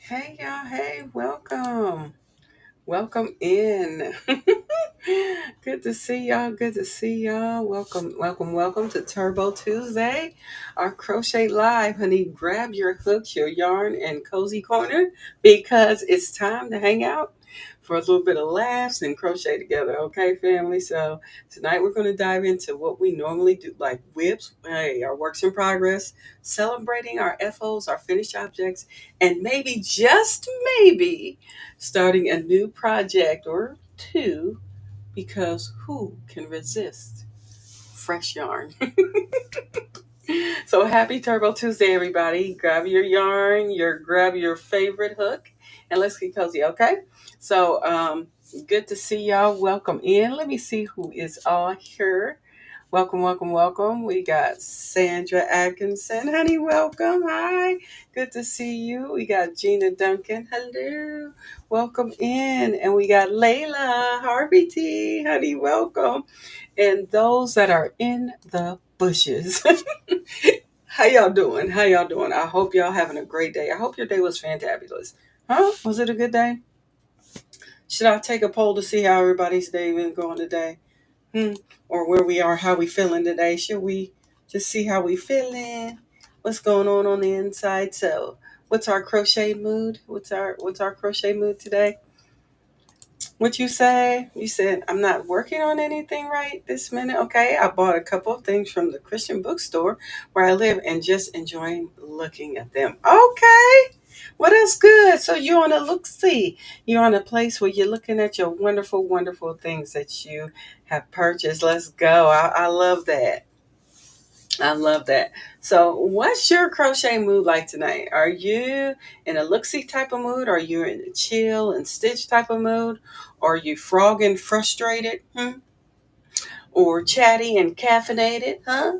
Hey y'all, hey, welcome. Welcome in. Good to see y'all. Good to see y'all. Welcome, welcome, welcome to Turbo Tuesday, our crochet live. Honey, grab your hooks, your yarn, and cozy corner because it's time to hang out for a little bit of laughs and crochet together. Okay, family? So tonight we're going to dive into what we normally do, like whips, hey, our works in progress, celebrating our FOs, our finished objects, and maybe, just maybe, starting a new project or two because who can resist fresh yarn? So happy Turbo Tuesday, everybody. Grab your yarn, grab your favorite hook, and let's get cozy, okay? So good to see y'all. Welcome in. Let me see who is all here. Welcome, welcome, welcome. We got Sandra Atkinson. Honey, welcome. Hi. Good to see you. We got Gina Duncan. Hello. Welcome in. And we got Layla Harvey T. Honey, welcome. And those that are in the bushes. How y'all doing? How y'all doing? I hope y'all having a great day. I hope your day was fantabulous. Huh? Was it a good day? Should I take a poll to see how everybody's day been going today? Hmm. Or where we are, how we feeling today? Should we just see how we feeling? What's going on the inside? So, what's our crochet mood? What's our crochet mood today? What you say? You said I'm not working on anything right this minute. Okay, I bought a couple of things from the Christian bookstore where I live and just enjoying looking at them. Okay. Well, that's good. So you're on a look see. You're on a place where you're looking at your wonderful, wonderful things that you have purchased. Let's go. I love that. I love that. So, what's your crochet mood like tonight? Are you in a look-see type of mood? Are you in a chill and stitch type of mood? Are you frog and frustrated? Or chatty and caffeinated? Huh?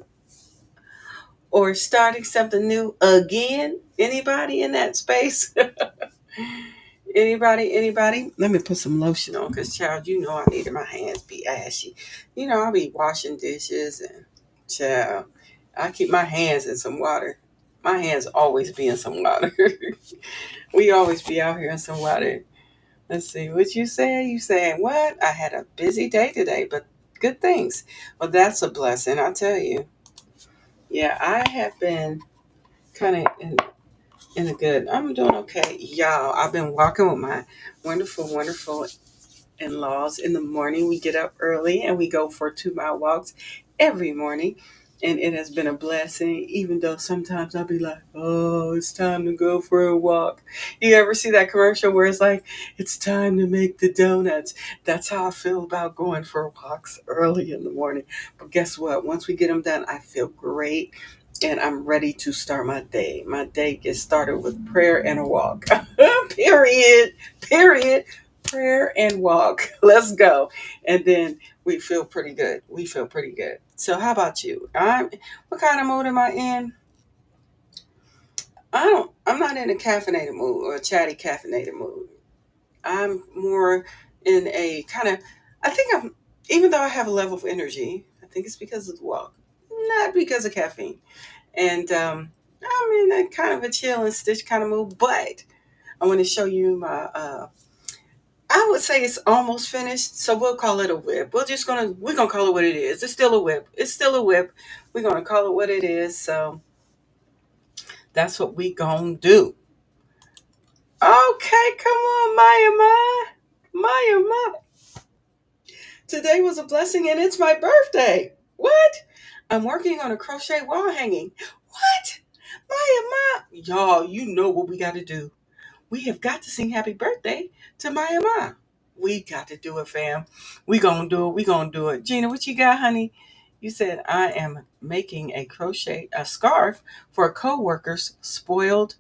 Or starting something new again? Anybody in that space? Anybody? Let me put some lotion on because, child, you know I needed my hands be ashy. You know, I'll be washing dishes and, child, I keep my hands in some water. My hands always be in some water. We always be out here in some water. Let's see what you say. You saying what? I had a busy day today, but good things. Well, that's a blessing, I tell you. Yeah, I have been kind of in a good. I'm doing okay, y'all. I've been walking with my wonderful, wonderful in-laws in the morning. We get up early and we go for 2 mile walks every morning. And it has been a blessing, even though sometimes I'll be like, oh, it's time to go for a walk. You ever see that commercial where it's like, it's time to make the donuts? That's how I feel about going for walks early in the morning. But guess what? Once we get them done, I feel great and I'm ready to start my day. My day gets started with prayer and a walk. Period. Period. Prayer and walk. Let's go. And then we feel pretty good. We feel pretty good. So how about you? What kind of mood am I in? I'm not in a caffeinated mood or a chatty caffeinated mood. I'm more in a kind of I think I'm even though I have a level of energy, I think it's because of the walk. Not because of caffeine. And I'm in a kind of a chill and stitch kind of mood, but I want to show you my I would say it's almost finished, so we'll call it a whip. We're gonna call it what it is. It's still a whip. It's still a whip. We're gonna call it what it is. So that's what we gonna do. Okay, come on, Maya. Today was a blessing, and it's my birthday. What? I'm working on a crochet wall hanging. What? Maya, y'all, you know what we got to do. We have got to sing happy birthday to Maya. We got to do it, fam. We gonna do it. We gonna do it. Gina, what you got, honey? You said I am making a scarf for a coworker's spoiled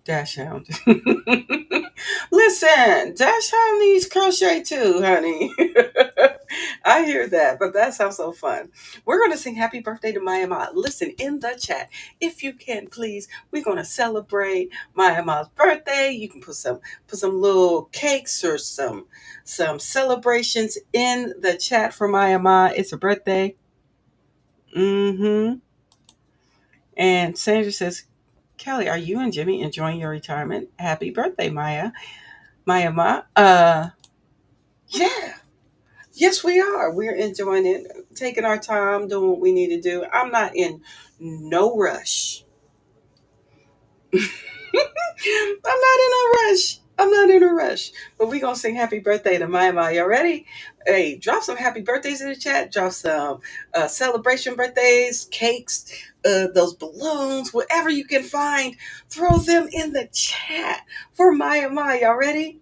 dash hound. Listen, dash hound needs crochet too, honey. I hear that, but that sounds so fun. We're gonna sing happy birthday to Maya Ma. Listen in the chat, if you can, please. We're gonna celebrate Maya Ma's birthday. You can put some little cakes or some celebrations in the chat for Maya Ma. It's a birthday. Mm-hmm. And Sandra says, Kelly, are you and Jimmy enjoying your retirement? Happy birthday, Maya. Maya Ma. Yeah. Yes, we are. We're enjoying it, taking our time, doing what we need to do. I'm not in no rush. I'm not in a rush. I'm not in a rush. But we're going to sing happy birthday to Maya Maya. You ready? Hey, drop some happy birthdays in the chat. Drop some celebration birthdays, cakes, those balloons, whatever you can find. Throw them in the chat for Maya Maya. Y'all ready?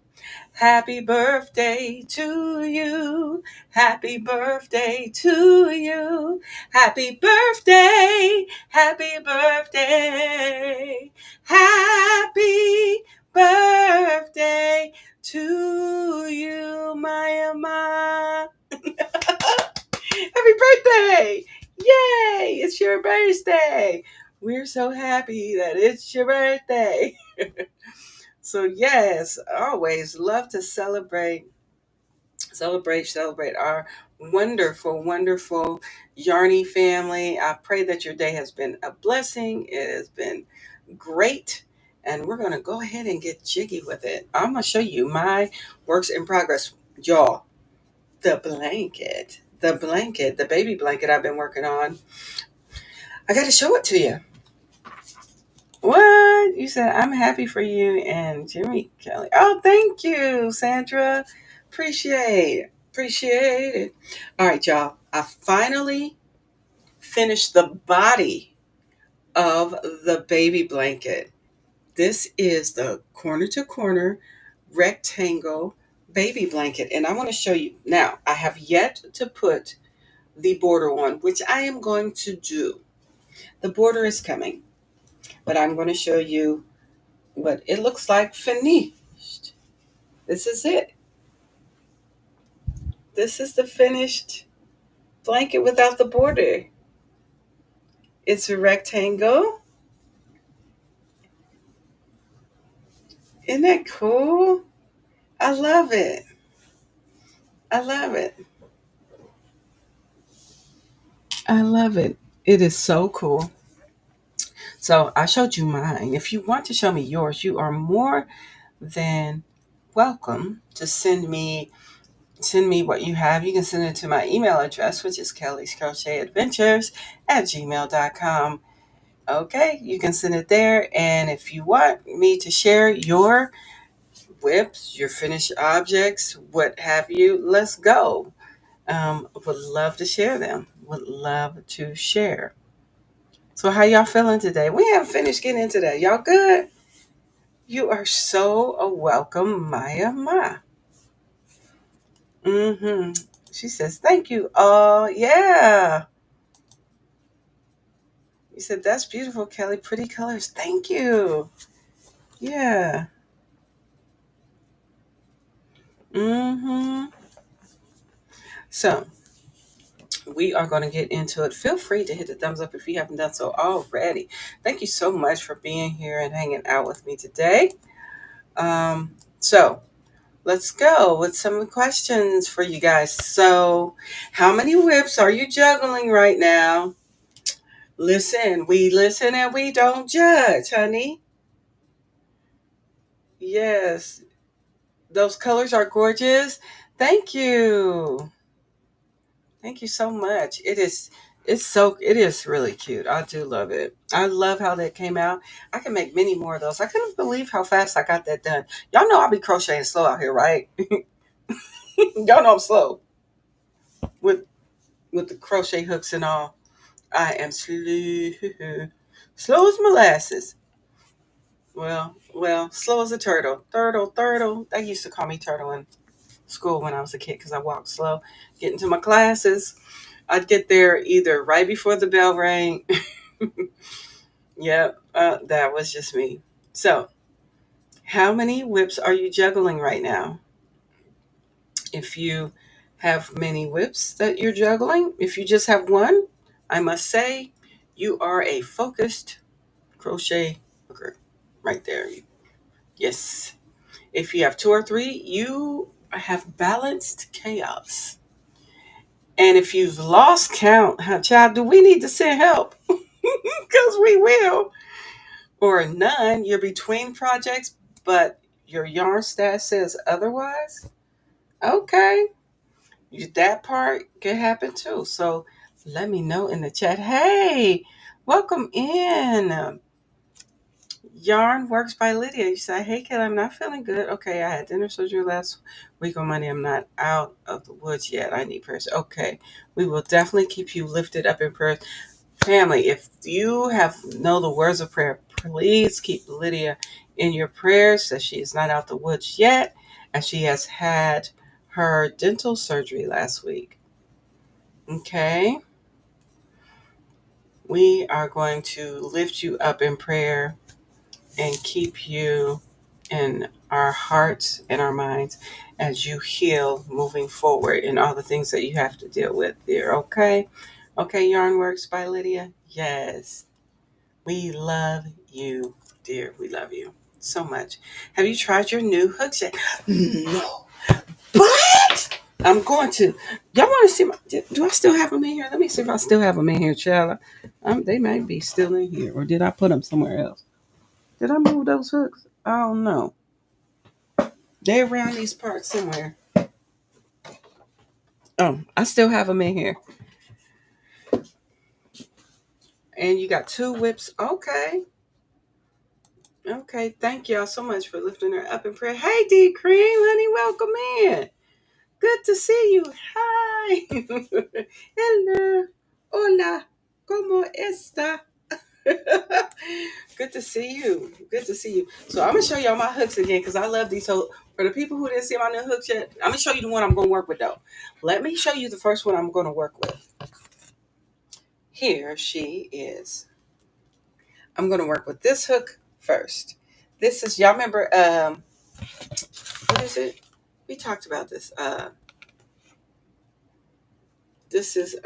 Happy birthday to you. Happy birthday to you. Happy birthday. Happy birthday. Happy birthday to you, Maya Ma. Happy birthday. Yay, it's your birthday. We're so happy that it's your birthday. So yes, always love to celebrate our wonderful, wonderful Yarny family. I pray that your day has been a blessing. It has been great. And we're going to go ahead and get jiggy with it. I'm going to show you my works in progress. Y'all, the baby blanket I've been working on. I got to show it to you. What? You said I'm happy for you and Jimmy Kelly. Oh, thank you, Sandra. Appreciate it. All right, y'all. I finally finished the body of the baby blanket. This is the corner to corner rectangle baby blanket. And I want to show you. Now, I have yet to put the border on, which I am going to do. The border is coming, but I'm going to show you what it looks like finished. This is it. This is the finished blanket without the border. It's a rectangle. Isn't that cool? I love it. I love it. I love it. It is so cool. So I showed you mine. If you want to show me yours, you are more than welcome to send me what you have. You can send it to my email address, which is Kelly's Crochet Adventures at gmail.com. Okay, you can send it there. And if you want me to share your whips, your finished objects, what have you, let's go. Would love to share them. Would love to share. So how y'all feeling today? We haven't finished getting into that. Y'all good? You are so a welcome, Maya Ma. Mm-hmm. She says, thank you. Oh, yeah. You said, that's beautiful, Kelly. Pretty colors. Thank you. Yeah. Mm-hmm. So we are going to get into it. Feel free to hit the thumbs up if you haven't done so already. Thank you so much for being here and hanging out with me today. So let's go with some questions for you guys. So, how many whips are you juggling right now? Listen, we listen and we don't judge, honey. Yes, those colors are gorgeous. Thank you. Thank you so much. It is really cute. I do love it. I love how that came out. I can make many more of those. I couldn't believe how fast I got that done. Y'all know I'll be crocheting slow out here, right? Y'all know I'm slow with the crochet hooks and all. I am slow, slow as molasses. Well, slow as a turtle. Turtle. They used to call me turtle in school when I was a kid because I walked slow. Getting to my classes, I'd get there either right before the bell rang. Yep, that was just me. So, how many whips are you juggling right now? If you have many whips that you're juggling, if you just have one, I must say you are a focused crochet hooker right there. Yes. If you have two or three, you have balanced chaos. And if you've lost count, child, do we need to send help? Because we will. or none, you're between projects, but your yarn stash says otherwise. Okay, that part can happen too. So let me know in the chat. Hey, welcome in. Yarn Works by Lydia. You say, hey, kid, I'm not feeling good. Okay, I had dinner surgery last week on Monday. I'm not out of the woods yet. I need prayers. Okay, we will definitely keep you lifted up in prayer. Family, if you know the words of prayer, please keep Lydia in your prayers that she is not out the woods yet, and she has had her dental surgery last week. Okay, we are going to lift you up in prayer and keep you in our hearts and our minds as you heal moving forward in all the things that you have to deal with there. Okay, Yarn Works by Lydia. Yes. We love you, dear. We love you so much. Have you tried your new hooks yet? No. But I'm going to. Y'all want to see my. Do I still have them in here? Let me see if I still have them in here, child. They might be still in here. Or did I put them somewhere else? Did I move those hooks? I don't know. They're around these parts somewhere. Oh, I still have them in here. And you got 2 whips. Okay. Okay. Thank y'all so much for lifting her up in prayer. Hey, D Cream, honey, welcome in. Good to see you. Hi. Hello. Hola. ¿Cómo está? Good to see you. Good to see you. So I'm going to show y'all my hooks again because I love these. So for the people who didn't see my new hooks yet, I'm going to show you the one I'm going to work with though. Let me show you the first one I'm going to work with. Here she is. I'm going to work with this hook first. This is, y'all remember, what is it? We talked about this. This is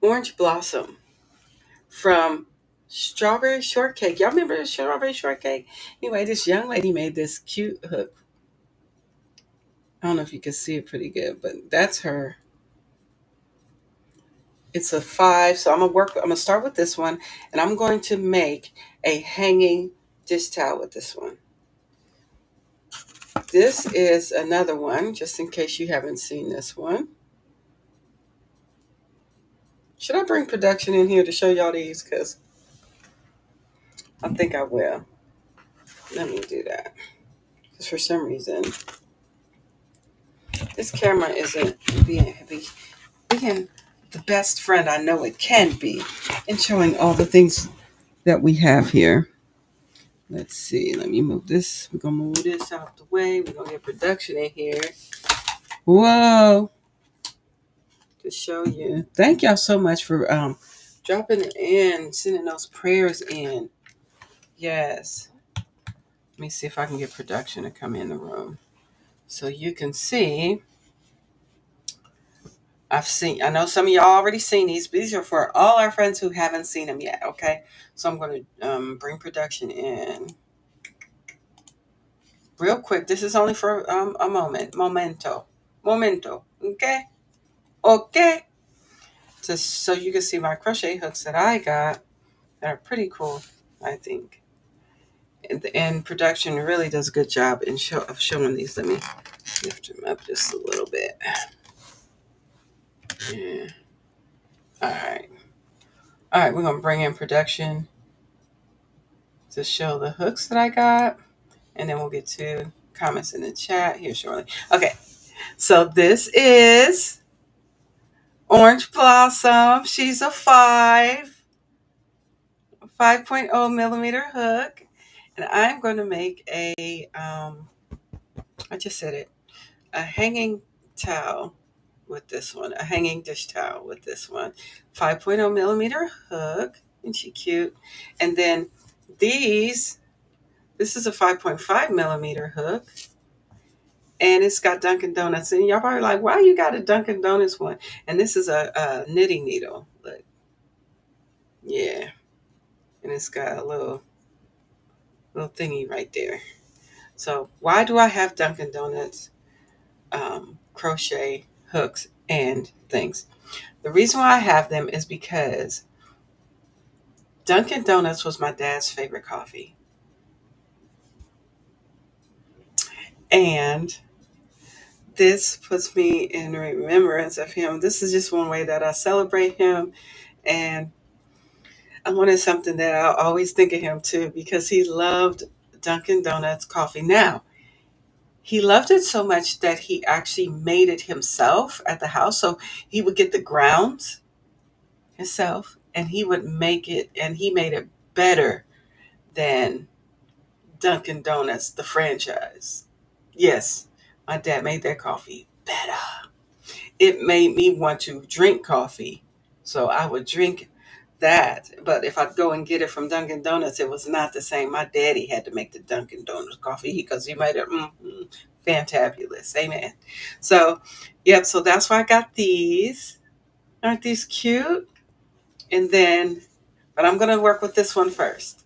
Orange Blossom from Strawberry Shortcake. Y'all remember the Strawberry Shortcake? Anyway, this young lady made this cute hook. I don't know if you can see it pretty good, but that's her. It's a 5, so I'm gonna start with this one, and I'm going to make a hanging dish towel with this one. This is another one, just in case you haven't seen this one. Should I bring production in here to show y'all these? Because I think I will. Let me do that. Because for some reason, this camera isn't being the best friend I know it can be in showing all the things that we have here. Let's see. Let me move this. We're going to move this out the way. We're going to get production in here. Whoa. To show you. Thank y'all so much for dropping it in, sending those prayers in. Yes. Let me see if I can get production to come in the room. So you can see. I know some of y'all already seen these, but these are for all our friends who haven't seen them yet, okay? So I'm going to bring production in real quick. This is only for a momento, okay? Okay. Just so you can see my crochet hooks that I got that are pretty cool, I think. And production really does a good job of showing these. Let me lift them up just a little bit. Yeah. All right. All right, we're going to bring in production to show the hooks that I got, and then we'll get to comments in the chat here shortly. Okay, so this is Orange Blossom. She's a 5.0 millimeter hook, and I'm going to make I just said it, a hanging towel with this one, a hanging dish towel with this one. 5.0 millimeter hook, and she cute. And then this is a 5.5 millimeter hook, and it's got Dunkin' Donuts. And y'all probably like, why you got a Dunkin' Donuts one? And this is a knitting needle. Look, yeah, and it's got a little thingy right there. So why do I have Dunkin' Donuts crochet hooks and things? The reason why I have them is because Dunkin' Donuts was my dad's favorite coffee. And this puts me in remembrance of him. This is just one way that I celebrate him. And I wanted something that I always think of him too, because he loved Dunkin' Donuts coffee. Now, he loved it so much that he actually made it himself at the house. So he would get the grounds himself and he would make it, and he made it better than Dunkin' Donuts, the franchise. Yes, my dad made their coffee better. It made me want to drink coffee. So I would drink that. But if I'd go and get it from Dunkin' Donuts, it was not the same. My daddy had to make the Dunkin' Donuts coffee because he made it fantabulous. Amen. So, yep. So that's why I got these. Aren't these cute? And then, but I'm going to work with this one first.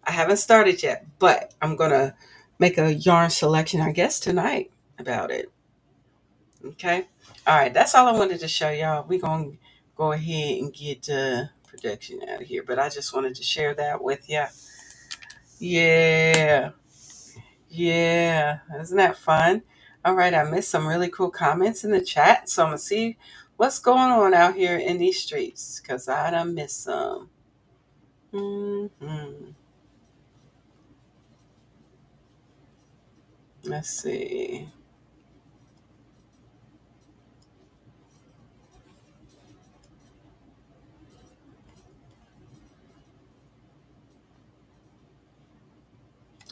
I haven't started yet, but I'm going to make a yarn selection, I guess, tonight about it. Okay. All right. That's all I wanted to show y'all. We're going to go ahead and get production out of here, but I just wanted to share that with you. Yeah. Yeah. Isn't that fun? All right. I missed some really cool comments in the chat. So I'm going to see what's going on out here in these streets because I done missed some. Let's see.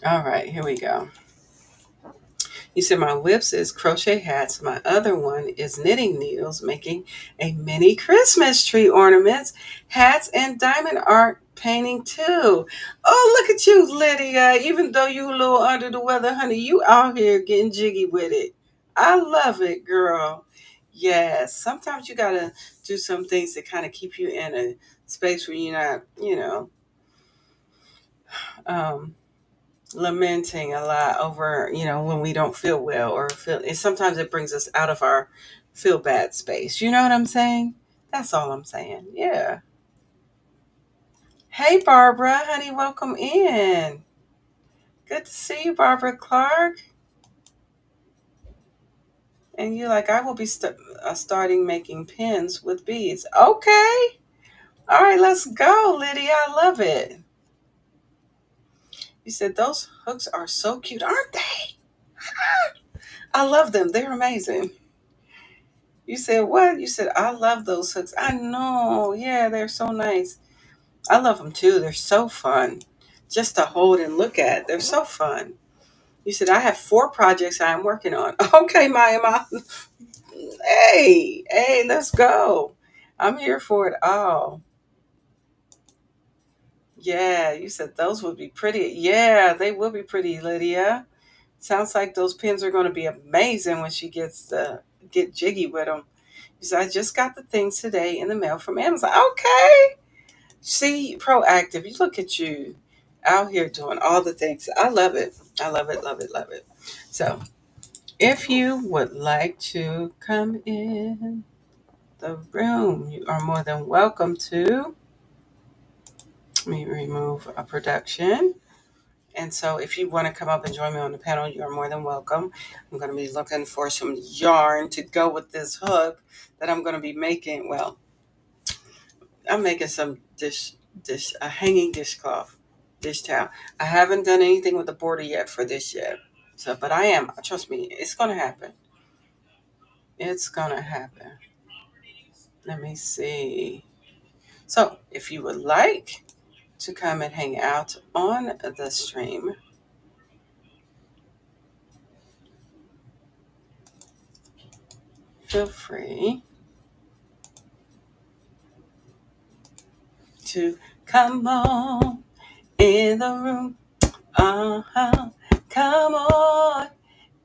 All right, here we go. You said my whips is crochet hats. My other one is knitting needles, making a mini Christmas tree ornaments, hats, and diamond art painting too. Oh, look at you, Lydia. Even though you a little under the weather, honey, you out here getting jiggy with it. I love it, girl. Yes, sometimes you gotta do some things that kind of keep you in a space where you're not, um, lamenting a lot over, when we don't feel well or feel it. Sometimes it brings us out of our feel bad space. You know what I'm saying? That's all I'm saying. Yeah. Hey, Barbara, honey, welcome in. Good to see you, Barbara Clark. And you're like, I will be starting making pins with beads. Okay. All right, let's go, Lydia. I love it. You said those hooks are so cute, aren't they? I love them. They're amazing. You said what? You said, I love those hooks. I know. Yeah, they're so nice. I love them too. They're so fun just to hold and look at. They're so fun. You said, I have 4 projects I'm working on. Okay, Maya. Hey, let's go. I'm here for it all. Yeah, you said those would be pretty. Yeah, they will be pretty, Lydia. Sounds like those pins are going to be amazing when she gets to get jiggy with them. You said, I just got the things today in the mail from Amazon. Okay. See, proactive. You look at you out here doing all the things. I love it. I love it, love it, love it. So, if you would like to come in the room, you are more than welcome to. Let me remove a production. And so, if you want to come up and join me on the panel, you are more than welcome. I'm going to be looking for some yarn to go with this hook that I'm going to be making. Well, I'm making some a hanging dishcloth, dish towel. I haven't done anything with the border yet for this yet. So, but I am. Trust me, it's gonna happen. It's gonna happen. Let me see. So, if you would like to come and hang out on the stream, feel free to come on in the room. Come on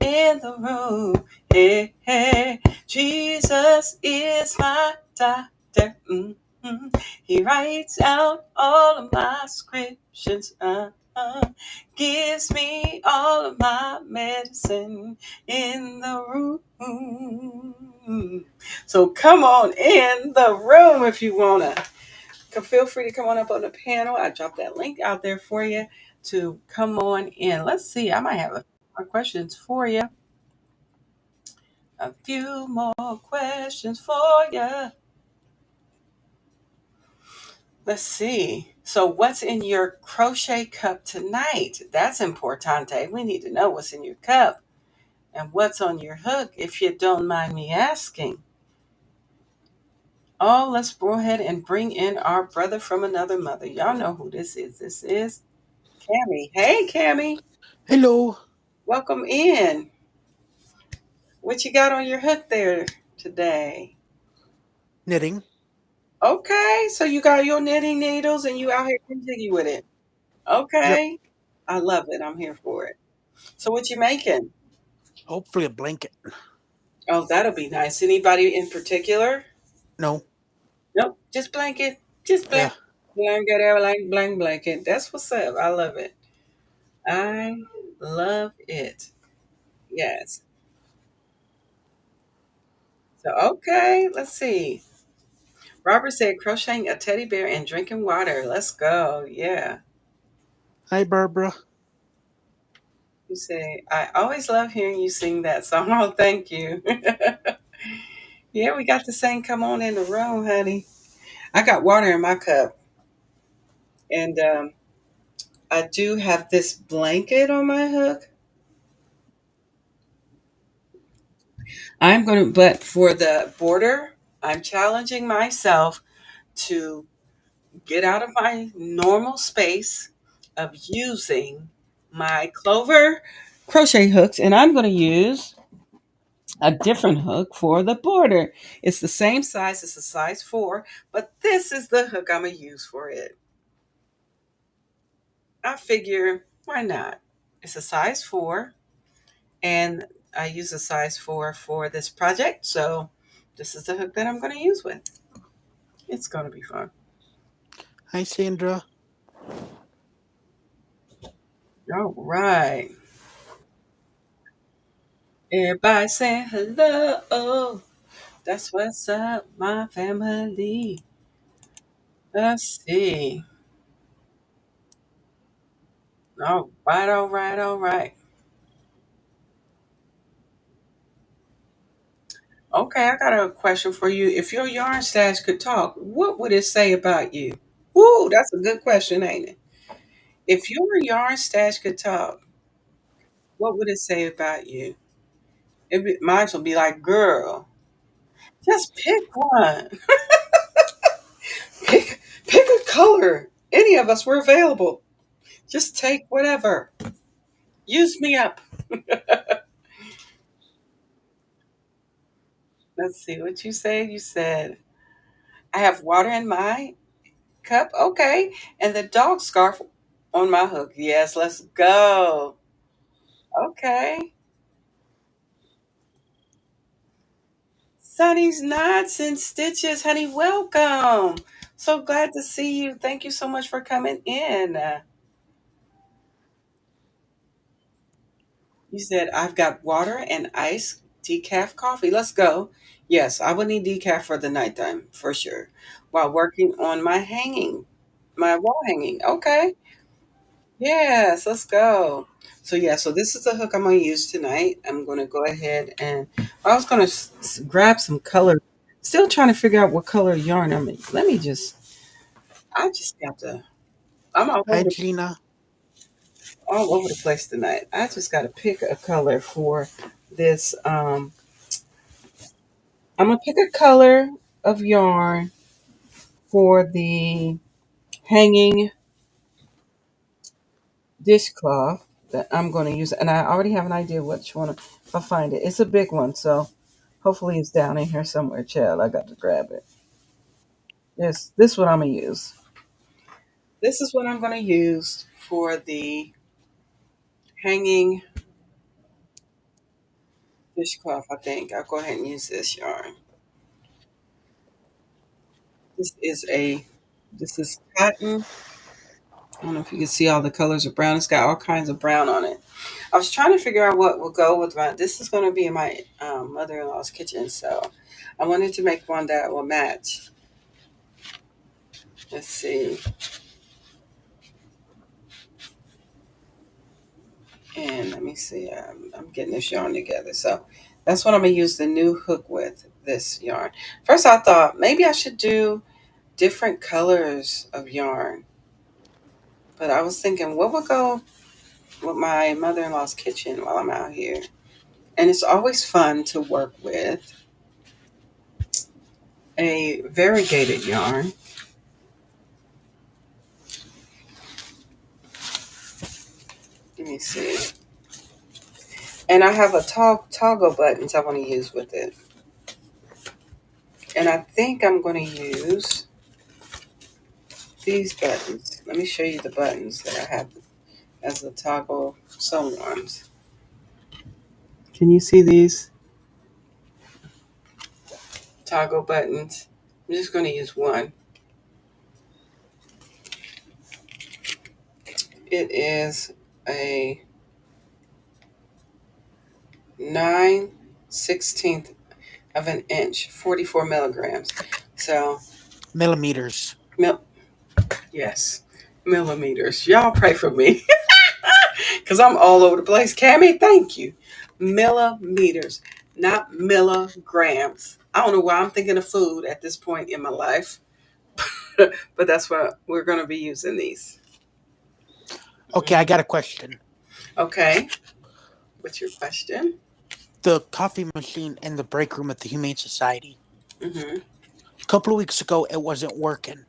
in the room. Hey, hey. Jesus is my doctor. He writes out all of my scriptures. Gives me all of my medicine in the room. So come on in the room if you wanna feel free to come on up on the panel. I dropped that link out there for you to come on in. Let's see. I might have a few more questions for you. A few more questions for you. Let's see. So, what's in your crochet cup tonight? That's importante. We need to know what's in your cup and what's on your hook, if you don't mind me asking. Oh, let's go ahead and bring in our brother from another mother. Y'all know who this is. This is Cammy. Hey, Cammy. Hello. Welcome in. What you got on your hook there today? Knitting. Okay, so you got your knitting needles and you out here jiggy with it. Yep. Okay, I love it. I'm here for it. So what you making? Hopefully a blanket. Oh, that'll be nice. Anybody in particular? No. Nope, just blanket. Just Yeah. blanket, blanket. That's what's up. I love it. I love it. Yes. So okay, let's see. Robert said crocheting a teddy bear and drinking water. Let's go. Yeah. Hi, Barbara. You say, I always love hearing you sing that song. Oh, thank you. Yeah, we got the same come on in the room, honey. I got water in my cup. And I do have this blanket on my hook. I'm going to, but for the border, I'm challenging myself to get out of my normal space of using my clover crochet hooks, and I'm going to use a different hook for the border. It's the same size, it's a size 4, but this is the hook I'm going to use for it. I figure, why not? It's a size 4, and I use a size 4 for this project, so this is the hook that I'm going to use with. It's going to be fun. Hi, Sandra. All right. Everybody saying hello. That's what's up, my family. Let's see. All right, all right, all right. Okay, I got a question for you. If your yarn stash could talk, what would it say about you? Woo, that's a good question, ain't it? If your yarn stash could talk, what would it say about you? Mine will be like, girl, just pick one. Pick a color. Any of us, we're available. Just take whatever. Use me up. Let's see what you said. You said, I have water in my cup. Okay. And the dog scarf on my hook. Yes, let's go. Okay. Sunny's knots and stitches, honey. Welcome. So glad to see you. Thank you so much for coming in. You said, I've got water and ice decaf coffee. Let's go. Yes, I would need decaf for the nighttime for sure. While working on my wall hanging. Okay. Yes, let's go. So yeah, so this is the hook I'm going to use tonight. I'm going to go ahead and I was going to grab some color. Still trying to figure out what color yarn I'm in. I just got to. I'm Hi, Gina. all over the place tonight. I just got to pick a color for this. I'm gonna pick a color of yarn for the hanging dishcloth that I'm going to use, and I already have an idea which one. If I find it, it's a big one, so hopefully it's down in here somewhere. Child, I got to grab it. This what I'm gonna use. This is what I'm gonna use for the hanging dishcloth. I think I'll go ahead and use this yarn. This is a this is cotton. I don't know if you can see all the colors of brown. It's got all kinds of brown on it. I was trying to figure out what will go with my. This is going to be in my mother-in-law's kitchen, so I wanted to make one that will match. Let's see. And let me see. I'm getting this yarn together. So that's what I'm going to use the new hook with, this yarn. First, I thought maybe I should do different colors of yarn. But I was thinking, what would go with my mother-in-law's kitchen while I'm out here? And it's always fun to work with a variegated yarn. Let me see. And I have a toggle buttons I want to use with it. And I think I'm going to use these buttons. Let me show you the buttons that I have as the toggle sewn ones. Can you see these toggle buttons? I'm just going to use one. It is a 9/16 of an inch, 44 milligrams. So, Millimeters. mil- yes, millimeters. Y'all pray for me because I'm all over the place. Cammie, thank you. Millimeters, not milligrams. I don't know why I'm thinking of food at this point in my life, but that's what we're going to be using these. Okay, I got a question. Okay, what's your question? The coffee machine in the break room at the Humane Society. Mm-hmm. A couple of weeks ago, it wasn't working,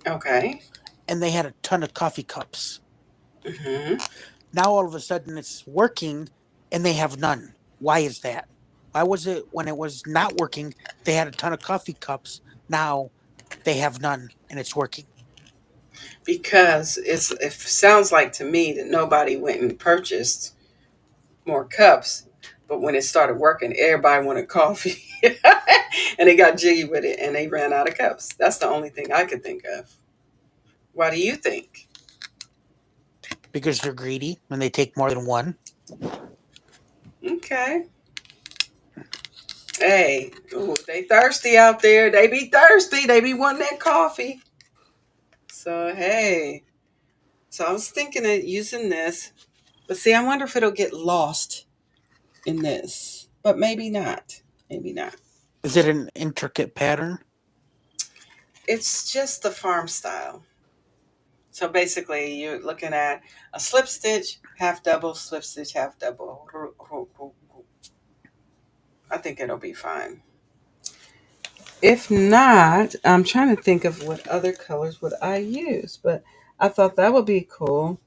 Okay. and they had a ton of coffee cups. Mm-hmm. Now all of a sudden, it's working, and they have none. Why is that? Why was it when it was not working, they had a ton of coffee cups? Now they have none, and it's working. Because it sounds like to me that nobody went and purchased more cups, but when it started working, everybody wanted coffee, and they got jiggy with it, and they ran out of cups. That's the only thing I could think of. Why do you think? Because they're greedy when they take more than one. Okay. Hey, ooh, they thirsty out there. They be thirsty. They be wanting that coffee. So hey, so I was thinking of using this, but see, I wonder if it'll get lost in this, but maybe not. Maybe not. Is it an intricate pattern? It's just the farm style. So basically, you're looking at a slip stitch, half double, slip stitch, half double. I think it'll be fine. If not, I'm trying to think of what other colors would I use, but I thought that would be cool.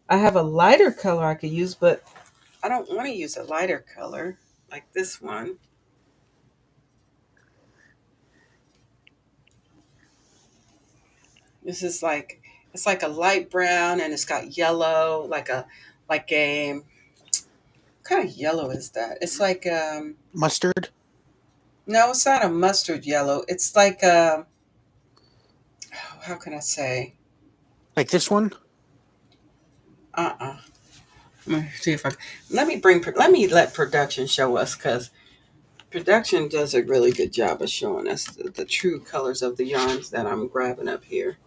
I have a lighter color I could use, but I don't want to use a lighter color like this one. This is like it's like a light brown and it's got yellow, like a what kind of yellow is that? It's like Mustard? no, it's not a mustard yellow. It's like how can I say? Like this one? Uh-uh. Let me see if I let me let production show us because production does a really good job of showing us the true colors of the yarns that I'm grabbing up here.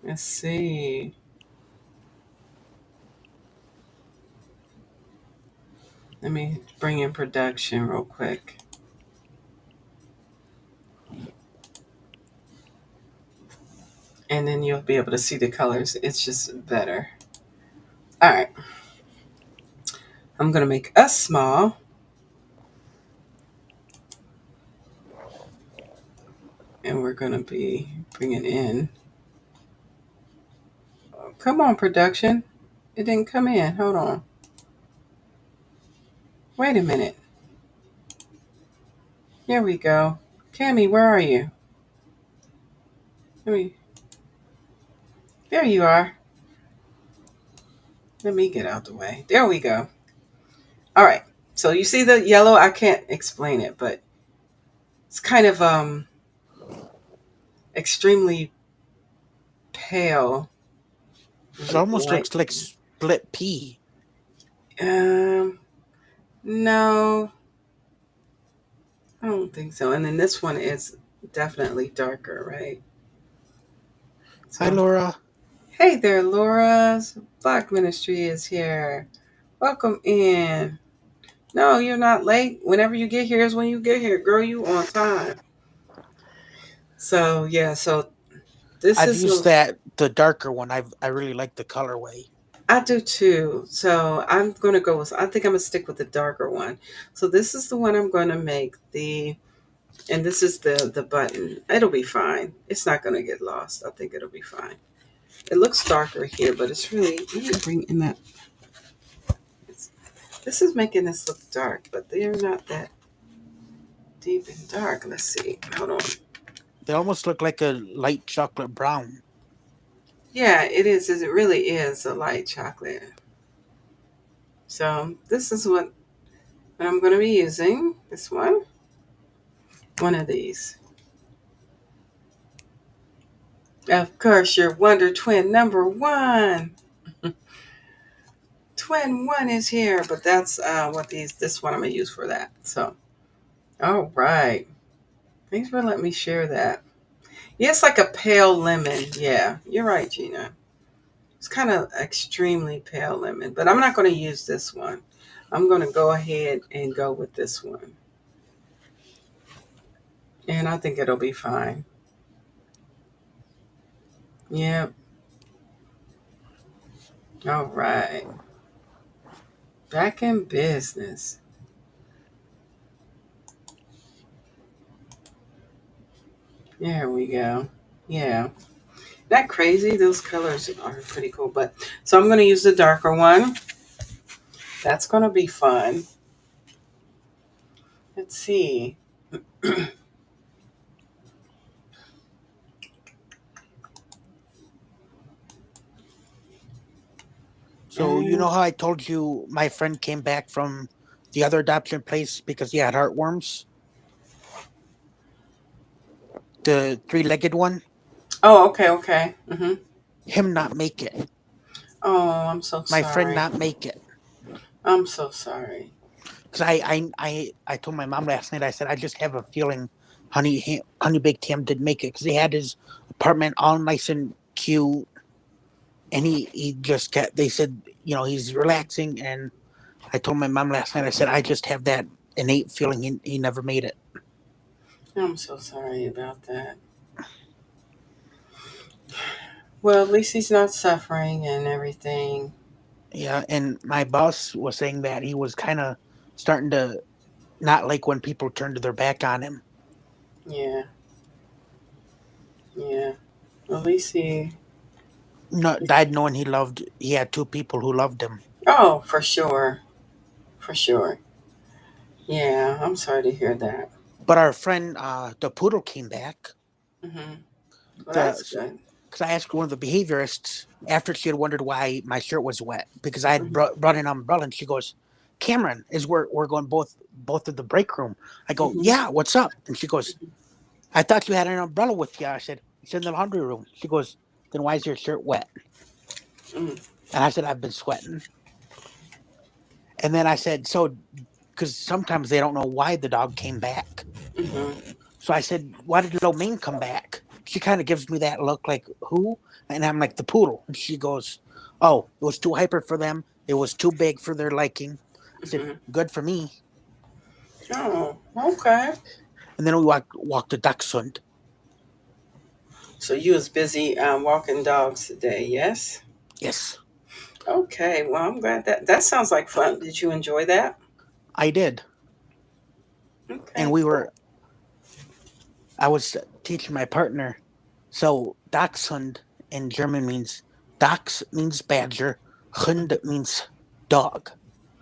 Let's see. Let me bring in production real quick. And then you'll be able to see the colors. It's just better. All right. I'm going to make us small. And we're going to be bringing in. Oh, come on, production. It didn't come in. Hold on. Wait a minute. Here we go. Cammy, where are you? Let me. There you are. Let me get out the way. There we go. All right. So you see the yellow? I can't explain it, but it's kind of extremely pale It almost light. looks like split pea. Um, no, I don't think so. And then this one is definitely darker, right? Hi, So, Laura. hey there, Laura. Black Ministry is here. Welcome in. No, you're not late. Whenever you get here is when you get here, girl. You on time. So yeah, so this I've is used the darker one. I really like the colorway. I do too. So I'm gonna go with. I think I'm gonna stick with the darker one. So this is the one I'm gonna make and this is the button. It'll be fine. It's not gonna get lost. I think it'll be fine. It looks darker here, but it's really. Let me bring in that. This is making this look dark, but they're not that deep and dark. Let's see. Hold on. They almost look like a light chocolate brown. Yeah, it is. It really is a light chocolate. So this is what I'm going to be using. This one of these. Of course, your Wonder Twin number one. Twin one is here, but that's what this one I'm gonna use for that. So, all right. Thanks for letting me share that. Yeah, it's like a pale lemon. Yeah, you're right, Gina. It's kind of extremely pale lemon, but I'm not going to use this one. I'm going to go ahead and go with this one. And I think it'll be fine. Yep. All right. Back in business. There we go. Yeah. That crazy? Those colors are pretty cool. But so I'm going to use the darker one. That's going to be fun. Let's see. So you know And how I told you my friend came back from the other adoption place because he had heartworms? The three-legged one? oh, okay, okay. Him not make it. Oh, I'm so My friend sorry. not make it. I'm so sorry. Because I told my mom last night, I said, I just have a feeling Honey Baked Ham didn't make it because he had his apartment all nice and cute. And he just kept, they said, he's relaxing. And I told my mom last night, I said, I just have that innate feeling he never made it. I'm so sorry about that. Well, at least he's not suffering and everything. Yeah. And my boss was saying that he was kind of starting to not like when people turned their back on him. Yeah, yeah. At least he. No, died knowing he had two people who loved him. Oh, for sure. For sure. Yeah, I'm sorry to hear that. But our friend, the poodle came back. Hmm. Well, that's The good. because I asked one of the behaviorists after she had wondered why my shirt was wet because I had Hmm. brought an umbrella, and she goes, "Cameron, is we're going both of the break room." I go, Hmm. "Yeah, what's up?" And she goes, "I thought you had an umbrella with you." I said, "It's in the laundry room." She goes, "Then why is your shirt wet?" Mm. And I said, "I've been sweating." And then I said, "So," because sometimes they don't know why the dog came back. Hmm. So I said, "Why did Lo Mein come back?" She kind of gives me that look like, "Who?" And I'm like, "The poodle." And she goes, "Oh, it was too hyper for them. It was too big for their liking." I said, Hmm. "Good for me." Oh, okay. And then we walked to Dachshund. So you was busy walking dogs today, yes? Yes, Okay. Well, I'm glad that sounds like fun. Did you enjoy that? I did. And Okay, cool. I was teaching my partner. So Dachshund in German means, Dachs means badger, Hund Hmm. means dog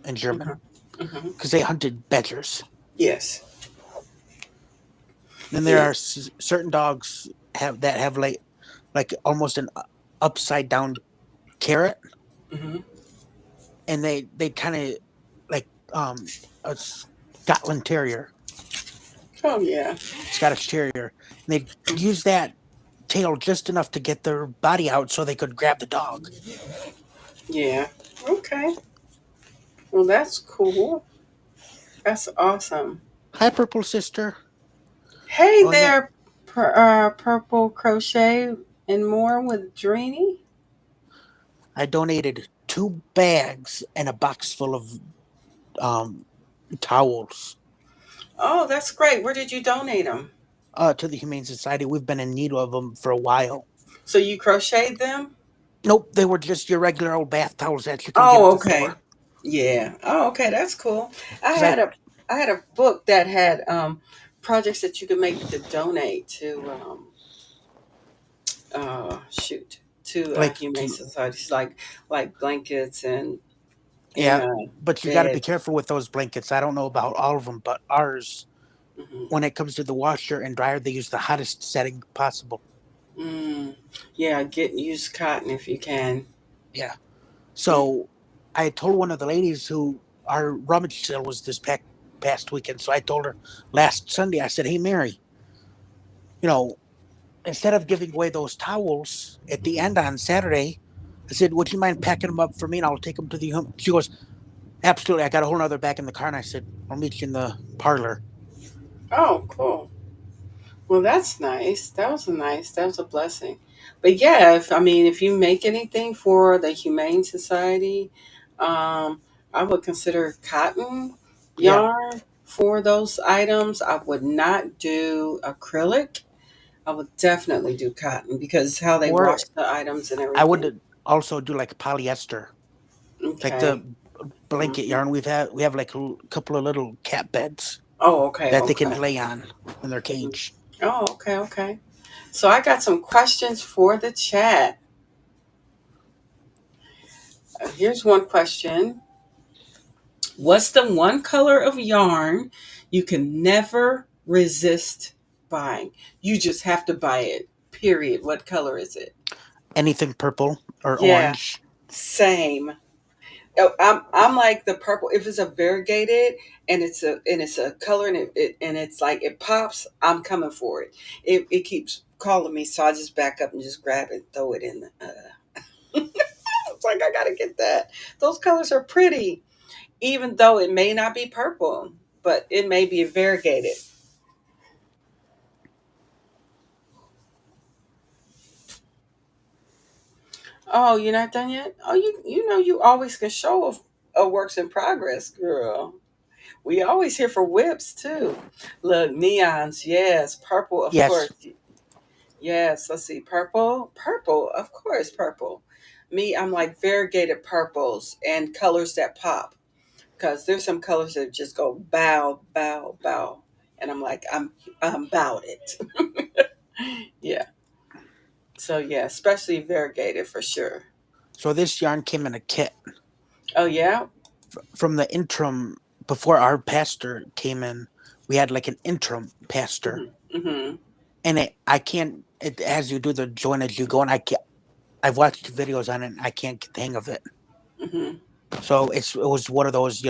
in German Hmm. Hmm. because they hunted badgers. Yes. Then there are Yes. certain dogs have like almost an upside down carrot, Hmm. and they kind of like a Scotland Terrier, Oh yeah. Scottish Terrier, and they use that tail just enough to get their body out so they could grab the dog. Yeah. Okay. Well, that's cool. That's awesome. Hi, Purple Sister. Hey Oh, and then there. Purple Crochet and More with Dreamy? I donated 2 bags and a box full of um, towels Oh, that's great. Where did you donate them? to the Humane Society. We've been in need of them for a while. So you crocheted them? Nope, they were just your regular old bath towels that you can get at Oh, the okay. store. Yeah. Oh, okay. That's cool. I Because had a I had a book that had projects that you could make to donate to shoot to like, humane societies like blankets and yeah, but you got to be beds. careful with those blankets. I don't know about all of them, but ours, Hmm. when it comes to the washer and dryer, they use the hottest setting possible. Mm. Yeah, get used cotton if you can. Yeah. Mm. So I told one of the ladies who our rummage sale was this past weekend. So I told her last Sunday, I said, "Hey, Mary, you know, instead of giving away those towels at the end on Saturday, I said, would you mind packing them up for me and I'll take them to the home?" She goes, "Absolutely. I got a whole other bag in the car." And I said, "I'll meet you in the parlor." Oh, cool. Well, that's nice. That was a blessing. But yeah, if I mean, if you make anything for the Humane Society, um, I would consider cotton Yeah. yarn for those items. I would not do acrylic. I would definitely do cotton because how they Or wash the items and I everything. would also do like polyester, like Okay. the blanket Hmm. yarn. We have like a couple of little cat beds Oh, okay, that they can okay. lay on in their Mhm. cage. Oh, okay, okay. So I got some questions for the chat. Here's one question. What's the one color of yarn you can never resist buying? You just have to buy it. Period. What color is it? Anything purple or Yeah, orange. same. Oh, I'm like the purple. If it's a variegated and it's a color and and it's like it pops, I'm coming for it. It keeps calling me, so I just back up and just grab it, throw it in. It's like I gotta get that. Those colors are pretty, even though it may not be purple, but it may be variegated. Oh, you're not done yet? Oh, you know you always can show a works in progress, girl. We always here for whips too. Look, neons, yes. Purple, of Yes. course. Yes, let's see. Purple, purple, of course, purple. Me, I'm like variegated purples and colors that pop. Because there's some colors that just go bow, bow, bow. And I'm about it. Yeah. So yeah, especially variegated for sure. So this yarn came in a kit Oh yeah? from the interim before our pastor came in. We had like an interim pastor, Hmm. Hmm. and I can't. It as you do the join as you go, and I can't. I've watched videos on it, and I can't get the hang of it. Hmm. So it was one of those,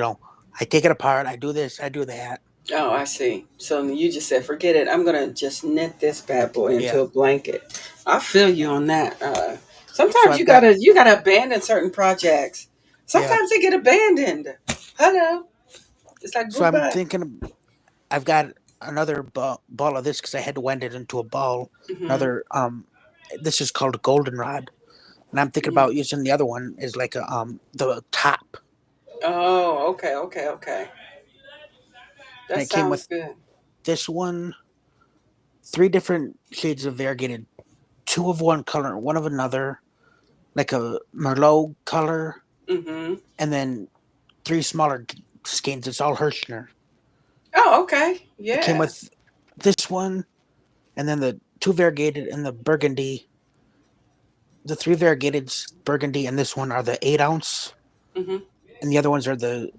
I take it apart, I do this, I do that. Oh, I see. So you just said, forget it. I'm gonna just knit this bad boy into Yeah. a blanket. I feel you on that. So Sometimes I've got you gotta abandon certain projects. yeah. Sometimes they get abandoned. Hello, it's like So I'm goodbye. thinking I've got another ball of this because I had to wind it into a ball. Hmm. Another this is called a goldenrod, and I'm thinking Hmm. about using the other one as like a the top. Oh, okay, okay, okay. And That it came sounds with good. this one, 3 different shades of variegated, two of one color, one of another, like a merlot color, Hmm. and then 3 smaller skeins. It's all Hirschner. Oh, okay. It came Yeah. with this one, and then the 2 variegated and the burgundy. The 3 variegateds, burgundy, and this one are the 8 ounce, Hmm. and the other ones are the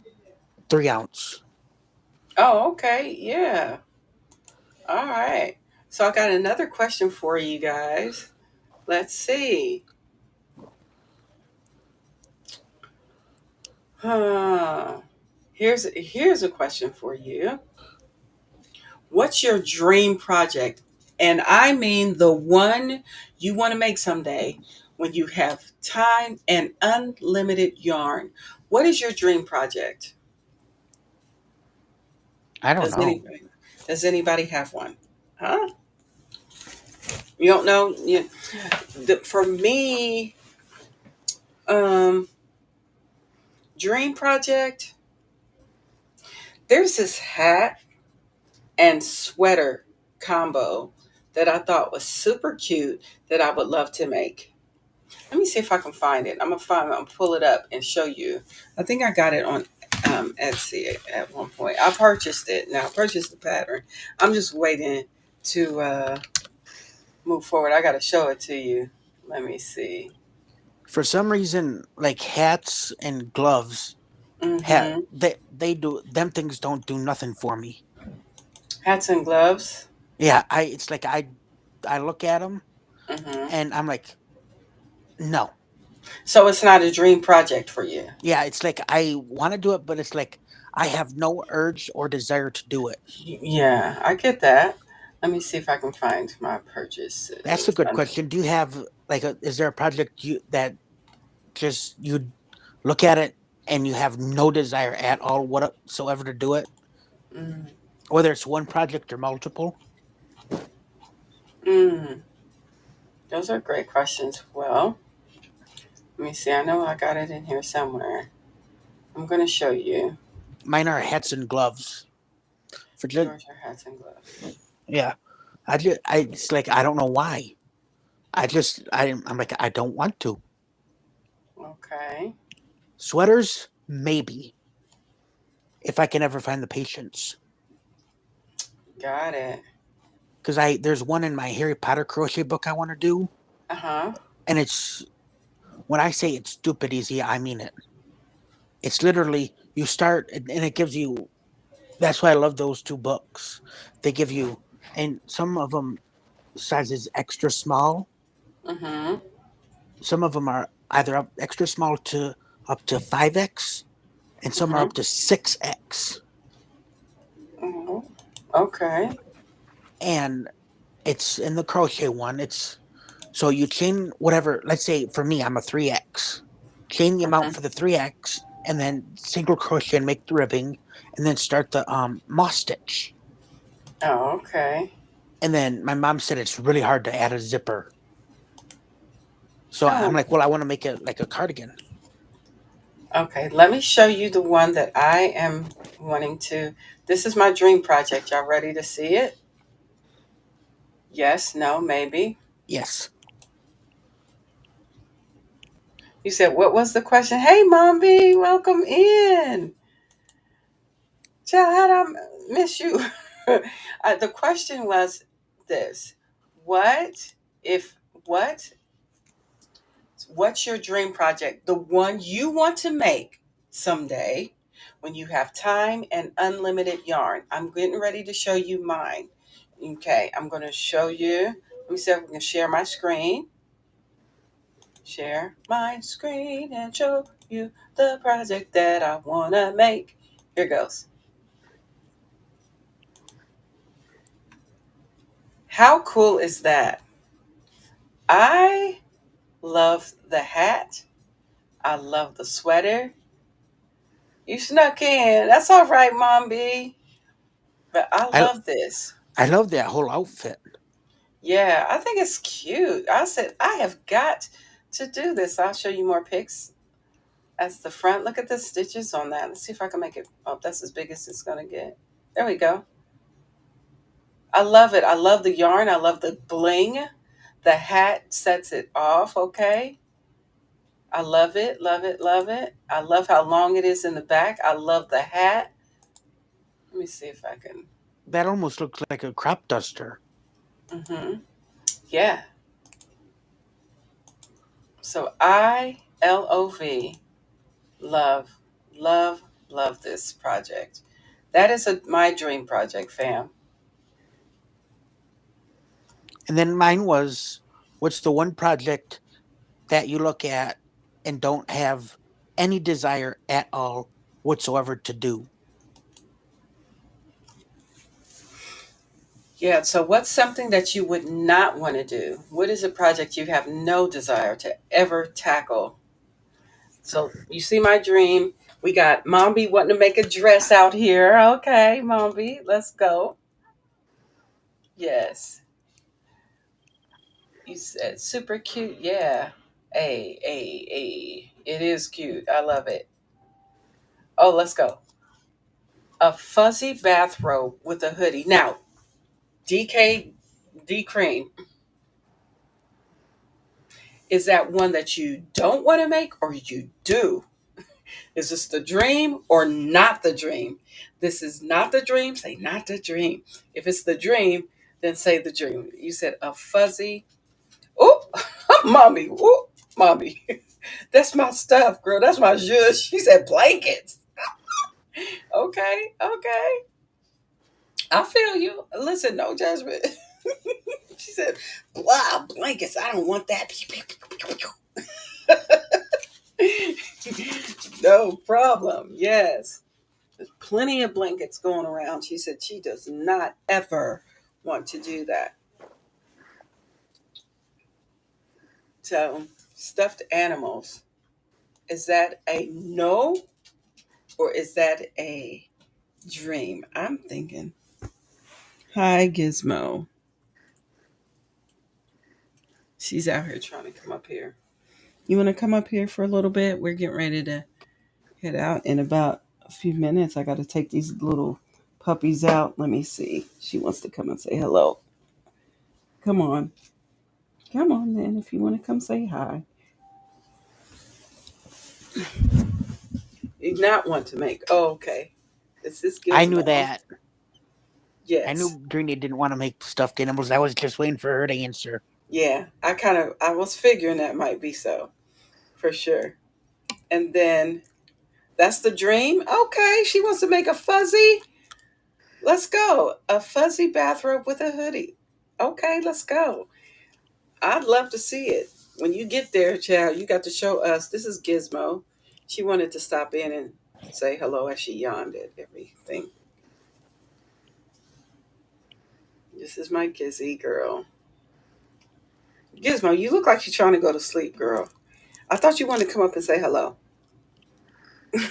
3 ounce. Oh, okay. Yeah. All right. So I got another question for you guys. Let's see. Huh. Here's a question for you. What's your dream project? And I mean the one you want to make someday when you have time and unlimited yarn. What is your dream project? I don't Does know. anybody does anybody have one? Huh? You don't know? For me, um, dream project. There's this hat and sweater combo that I thought was super cute that I would love to make. Let me see if I can find it. I'm gonna pull it up and show you. I think I got it on Etsy at one point. I purchased it. Now I purchased the pattern. I'm just waiting to move forward. I got to show it to you. Let me see. For some reason, like hats and gloves, Mm-hmm. they do them things don't do nothing for me. Hats and gloves. Yeah, I it's like I look at them Mm-hmm. and I'm like, no. So it's not a dream project for you. Yeah, it's like I want to do it, but it's like I have no urge or desire to do it. Yeah, I get that. Let me see if I can find my That's a purchases. good question. Do you have like is there a project you that just you look at it and you have no desire at all whatsoever to do it, Mm, whether it's one project or multiple? mm, those are great questions. Well, let me see. I know I got it in here somewhere. I'm going to show you. Mine are hats and gloves. For just Yours are hats and gloves. yeah, I it's like I don't know why. I'm like I don't want to. Okay, Sweaters maybe if I can ever find the patience. got it. Because I there's one in my Harry Potter crochet book I want to do, Uh huh. and it's when I say it's stupid easy, I mean it. It's literally you start and it gives you. That's why I love those two books. They give you, and some of them sizes extra small. Mm Some of them are either up extra small to up to 5x, and hmm. some are up to 6x. Mm hmm. Okay. And it's in the crochet one. It's so you chain whatever. Let's say for me, I'm a 3x. Chain the amount for the 3x, and then single crochet and make the ribbing, and then start the moss stitch. Oh, okay. And then my mom said it's really hard to add a zipper. So I'm Oh, like, well, I want to make it like a cardigan. okay. Let me show you the one that I am wanting to. This is my dream project. Y'all ready to see it? Yes, no, maybe. Yes. You said, what was the question? Hey, Mom B, welcome in. Child, how'd I miss you? The question was this: What if what? What's your dream project? The one you want to make someday when you have time and unlimited yarn. I'm getting ready to show you mine. Okay, I'm going to show you. Let me see if we can share my screen. Share my screen and show you the project that I want to make. Here goes. How cool is that? I love the hat. I love the sweater. You snuck in. That's all right, Mom B. But I I love this. I love that whole outfit. Yeah, I think it's cute. I said, I have got to do this. I'll show you more pics. That's the front. Look at the stitches on that. Let's see if I can make it. Oh, that's as big as it's going to get. There we go. I love it. I love the yarn. I love the bling. The hat sets it off, okay? I love it, love it, love it. I love how long it is in the back. I love the hat. Let me see if I can. That almost looks like a crop duster. Hmm. Yeah. So love, love, love this project. That is my dream project, fam. And then mine was, what's the one project that you look at and don't have any desire at all whatsoever to do? Yeah. So, what's something that you would not want to do? What is a project you have no desire to ever tackle? So, you see my dream. We got Mombi wanting to make a dress out here. Okay, Mombi, let's go. Yes. You said super cute. Yeah. It is cute. I love it. Oh, let's go. A fuzzy bathrobe with a hoodie. Now, DK D cream. Is that one that you don't want to make or you do? Is this the dream or not the dream? This is not the dream. Say not the dream. If it's the dream, then say the dream. You said a fuzzy. Oh, mommy. Oh, mommy. That's my stuff, girl. That's my zhuzh. She said blankets. Okay, okay. I feel you. Listen, no judgment. She said, blah, blankets. I don't want that. No problem. Yes. There's plenty of blankets going around. She said she does not ever want to do that. So, stuffed animals. Is that a no or is that a dream? I'm thinking. Hi, Gizmo. She's out here trying to come up here. You want to come up here for a little bit? We're getting ready to head out in about a few minutes. I got to take these little puppies out. Let me see. She wants to come and say hello. Come on. Come on, then, if you want to come say hi. You not want to make. Oh, okay. This is I knew Gizmo. that. I Yes. knew Dreamy didn't want to make stuffed animals. I was just waiting for her to answer. Yeah. I was figuring that might be so for sure. And then that's the dream. Okay. She wants to make a fuzzy. Let's go. A fuzzy bathrobe with a hoodie. Okay. Let's go. I'd love to see it. When you get there, child, you got to show us. This is Gizmo. She wanted to stop in and say hello as she yawned at everything. This is my Gizzy girl. Gizmo, you look like you're trying to go to sleep, girl. I thought you wanted to come up and say hello.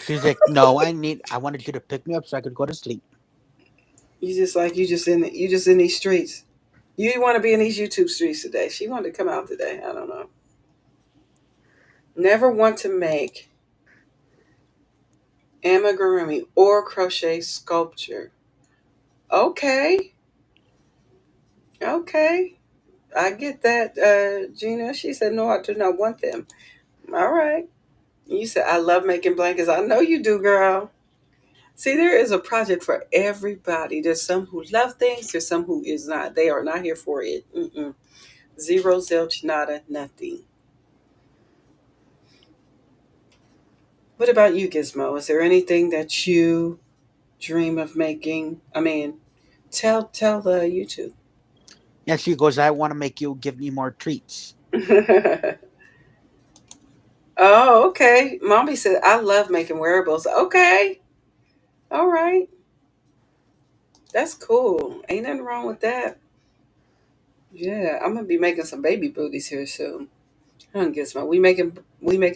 She's like, "No, I wanted you to pick me up so I could go to sleep." You just in these streets. You want to be in these YouTube streets today. She wanted to come out today. I don't know. Never want to make amigurumi or crochet sculpture. Okay. Okay. I get that, Gina. She said, no, I do not want them. All right. You said, I love making blankets. I know you do, girl. See, there is a project for everybody. There's some who love things, there's some who is not. They are not here for it. Mm-mm. Zero, zilch, nada, nothing. What about you, Gizmo? Is there anything that you dream of making? I mean, tell the YouTube. And she goes, "I want to make you give me more treats." Oh, okay. Mommy said, I love making wearables. Okay. All right. That's cool. Ain't nothing wrong with that. Yeah, I'm gonna be making some baby booties here soon. Huh, Gizmo? We making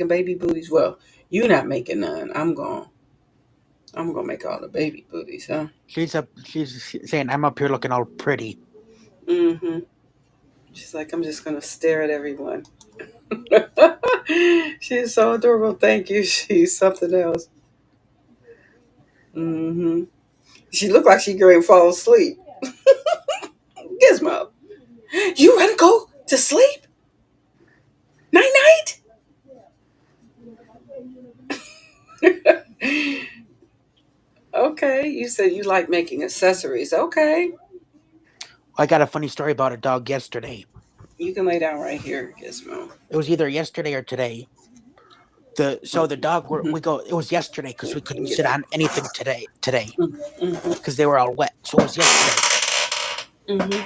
baby booties. Well, you not making none. I'm gonna make all the baby booties, huh? She's saying, "I'm up here looking all pretty." Mm-hmm. She's like, I'm just gonna stare at everyone. She's so adorable. Thank you. She's something else. Mm-hmm. She looked like she going to fall asleep. Gizmo, you ready to go to sleep? Night night. Okay, you said you like making accessories. Okay, I got a funny story about a dog yesterday. you can lay down right here, Gizmo. It was either yesterday or today. The dog we Mm-hmm. go. It was yesterday because we couldn't Get sit up. on anything today Mm-hmm. because they were all wet. So it was yesterday. Mm-hmm.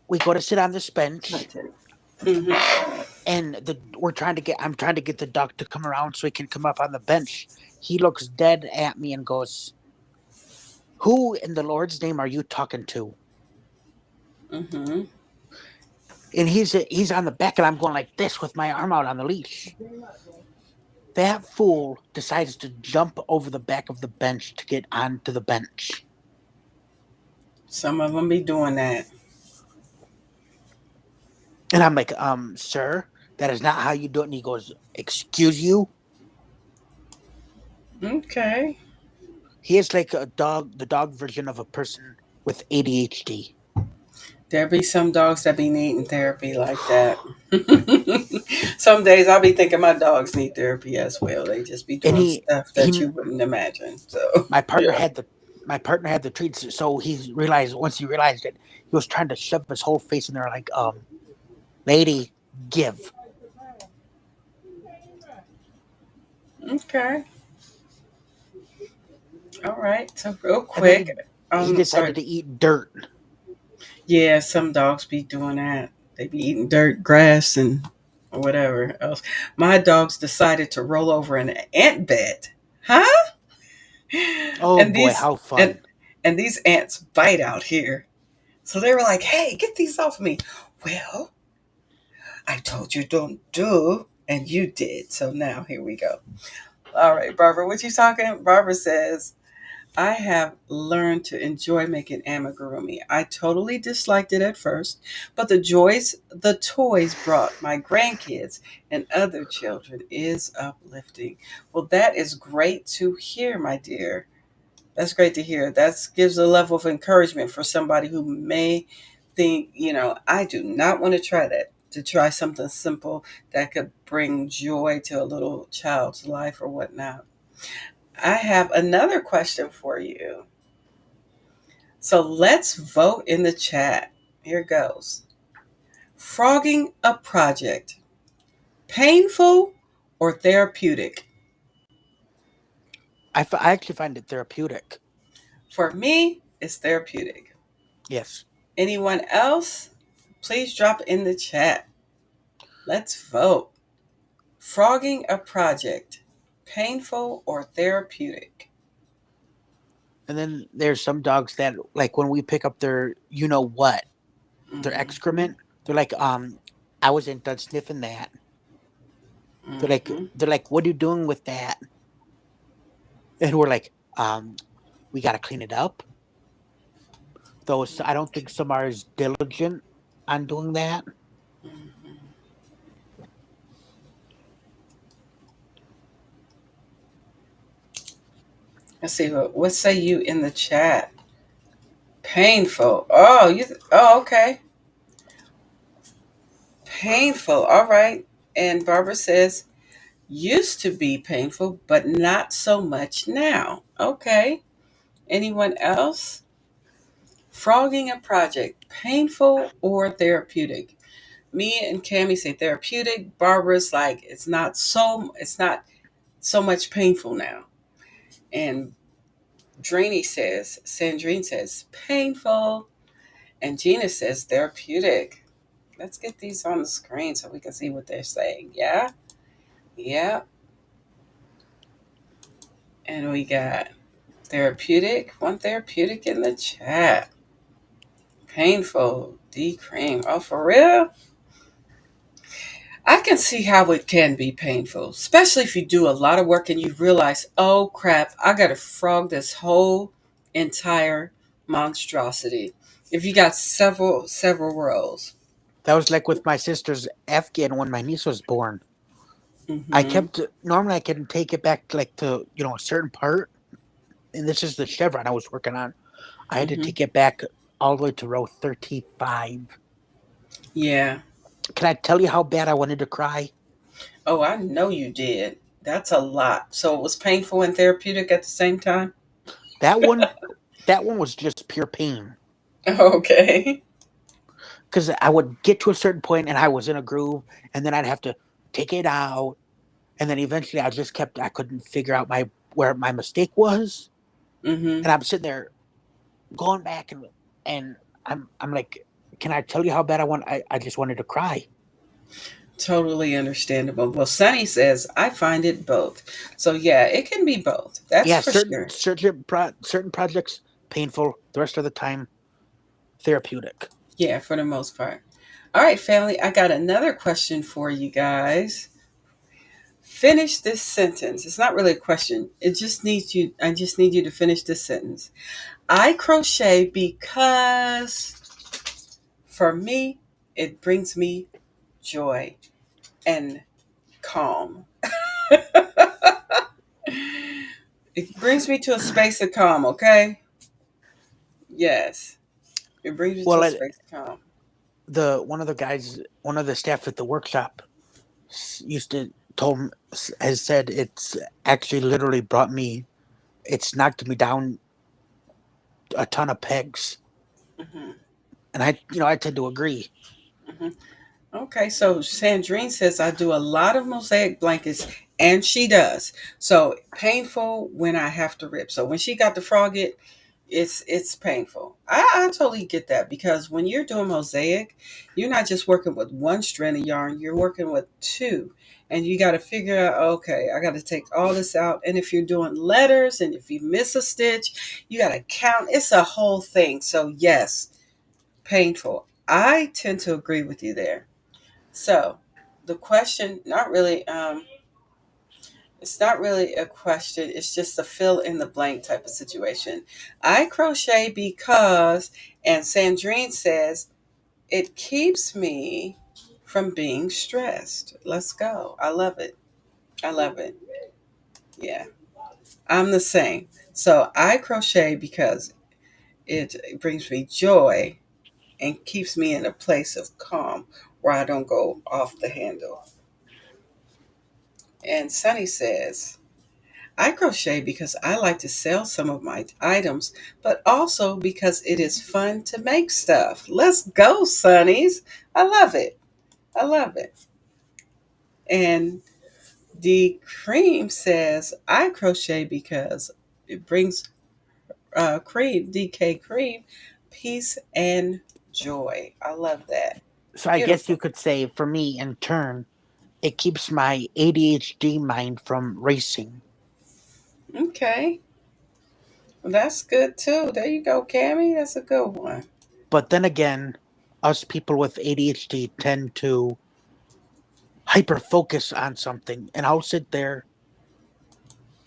We go to sit on this Hi, bench, Teddy. Mm-hmm. and the we're trying to get. I'm trying to get the dog to come around so he can come up on the bench. He looks dead at me and goes, "Who in the Lord's name are you talking to?" Mm-hmm. And he's on the back, and I'm going like this with my arm out on the leash. That fool decides to jump over the back of the bench to get onto the bench. Some of them be doing that. And I'm like, sir, that is not how you do it. And he goes, excuse you? Okay. He is like a dog, the dog version of a person with ADHD. There be some dogs that be needing therapy like that. Some days I'll be thinking my dogs need therapy as well. They just be And doing stuff that he, you wouldn't imagine. So my partner yeah. had the, my partner had the treats. So he realized, once he realized it, he was trying to shove his whole face in there like, lady, give. Okay. All right. So real And then quick, he sorry. decided to eat dirt. Yeah, some dogs be doing that. They be eating dirt, grass, and whatever else. My dogs decided to roll over in an ant bed. Huh? Oh And boy, these how and fun. and these ants bite out here. So they were like, "Hey, get these off me." Well, I told you don't do, and you did. So now here we go. All right, Barbara, what you talking? Barbara says, I have learned to enjoy making amigurumi. I totally disliked it at first, but the toys brought my grandkids and other children is uplifting. Well, that is great to hear, my dear. That's great to hear. That gives a level of encouragement for somebody who may think, I do not want to try that. To try something simple that could bring joy to a little child's life or whatnot. I have another question for you. So let's vote in the chat. Here goes. Frogging a project. Painful or therapeutic? I actually find it therapeutic. For me, it's therapeutic. Yes. Anyone else? Please drop in the chat. Let's vote. Frogging a project. Painful or therapeutic? And then there's some dogs that, like, when we pick up their, you know what, their Mm-hmm. excrement, they're like, I wasn't done sniffing that. Mm-hmm. They're like, what are you doing with that? And we're like, we got to clean it up. Though I don't think some are as diligent on doing that. Mm-hmm. Let's see. What say you in the chat? Painful. Oh, Oh, okay. Painful. All right. And Barbara says, used to be painful, but not so much now. Okay. Anyone else? Frogging a project, painful or therapeutic? Me and Cami say therapeutic. Barbara's like, it's not so much painful now. And Sandrine says painful. And Gina says therapeutic. Let's get these on the screen so we can see what they're saying. Yeah. Yeah. And we got one therapeutic in the chat. Painful, D cream. Oh, for real? I can see how it can be painful, especially if you do a lot of work and you realize, oh crap, I got to frog this whole entire monstrosity. If you got several rows. That was like with my sister's Afghan when my niece was born. I Mm-hmm. kept normally I can take it back to like to a certain part, and this is the chevron I was working on. I had to Mm-hmm. take it back all the way to row 35. Yeah. Can I tell you how bad I wanted to cry? Oh, I know you did. That's a lot. So it was painful and therapeutic at the same time? That one, that one was just pure pain Okay. because I would get to a certain point and I was in a groove, and then I'd have to take it out, and then eventually I couldn't figure out my where my mistake was, Mm-hmm. and I'm sitting there going back and I'm like, can I tell you how bad I just wanted to cry. Totally understandable. Well, Sunny says, I find it both. So, yeah, it can be both. That's Yeah, for sure. certain projects painful, the rest of the time therapeutic. Yeah, for the most part. All right, family, I got another question for you guys. Finish this sentence. It's not really a question. I just need you to finish this sentence. I crochet because for me, it brings me joy, and calm. It brings me to a space of calm, okay? Yes. It brings me to Well, a space of calm. the one of the guys, one of the staff at the workshop used to told has said it's actually literally brought me, it's knocked me down a ton of pegs, Hmm. and I tend to agree. Hmm. Okay, so Sandrine says I do a lot of mosaic blankets, and she does. So painful when I have to rip. So when she got the frog it, it's painful. I totally get that because when you're doing mosaic, you're not just working with one strand of yarn, you're working with two. And you got to figure out, okay, I got to take all this out. And if you're doing letters and if you miss a stitch, you got to count. It's a whole thing. So yes, painful. I tend to agree with you there. So the question, not really, it's not really a question. It's just a fill in the blank type of situation. I crochet because, and Sandrine says, it keeps me from being stressed. Let's go. I love it. I love it. Yeah, I'm the same. So I crochet because it brings me joy and keeps me in a place of calm where I don't go off the handle. And Sunny says, I crochet because I like to sell some of my items, but also because it is fun to make stuff. Let's go, Sunnies. I love it. I love it. And the cream says, I crochet because it brings cream, DK cream, peace and joy. I love that. So I guess you Beautiful. could say for me in turn, it keeps my ADHD mind from racing. Okay. Well, that's good too. There you go, Cammy. That's a good one. But then again, us people with ADHD tend to hyper focus on something, and I'll sit there